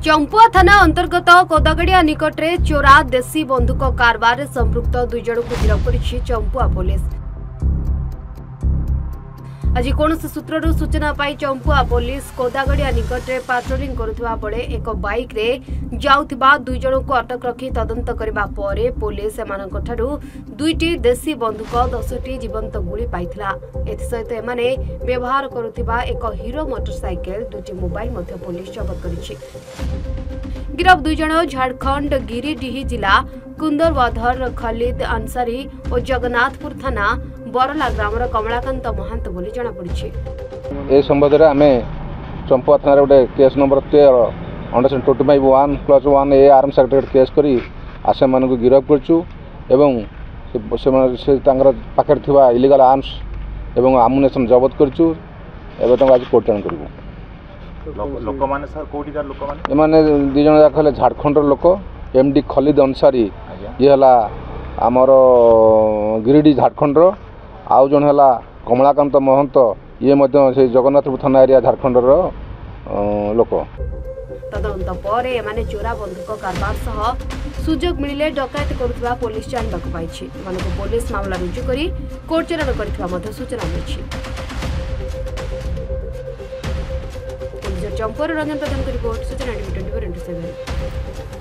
चंपुआ थाना अंतर्गत कोदागड़िया निकटरे चोरा देशी बंदूक कारबार संपृक्त 2 जन को गिरफ्त कर चंपुआ पुलिस। आज कौन सूत्र सूचना पाई चंपुआ पुलिस कोदागड़िया निकटरे पाट्रोलिंग करुवा बेले एक बाइक रे जाउथिबा 2 जन को अटक रखी तदंत करबा परे पुलिस एमानकठारु 2टी देशी बंदूक 10टी जीवंत गुली पाइथिला। एथिसहित एमाने व्यवहार करुथिबा एक हीरो मोटरसाइकेल 2टी मोबाइल मध्य पुलिस जब्त करिछि। गिरफ 2 जन झारखंड गिरिडीह जिला कुंदरवाधर खलिद अंसारी और जगन्नाथपुर थाना बरला ग्रामर कमलाकांत महांत बोली जना पड़ी। ए संबंध रे आमे चंपुआ थाना रे केस नंबर 13 अंडर 25(1)(1) ए आर्म्स एक्ट केस करी आसे मान को गिरफ्त करछु एवं से तांगर पाखर थिबा इलीगल आर्म्स एवं आमुनेशन जब्त करछु एवं तंग आज कोर्ट करबो। लोक माने सर कोटिकार लोक माने ए माने 2 जन जाखले झारखंड लोक एमडी खलिद अंसारी ये हला आमर गिरिडीह झारखंड रो आउ जन हला कमलाकांत महंत ये मध्य से जगन्नाथपुर थाना एरिया झारखंड रो लोक। तदंत पर एमाने चोरा बंदूक कारबार सह सुजोग मिलिले डकायत करुवा पुलिस जानबाक पाइछि। एमानक पुलिस मामला रुजु करी कोर्ट चालान करथिबा मध्य सूचना मिलिछि। पुलिस चंपुआ रंजन प्रधान रिपोर्ट सूचना 24/7।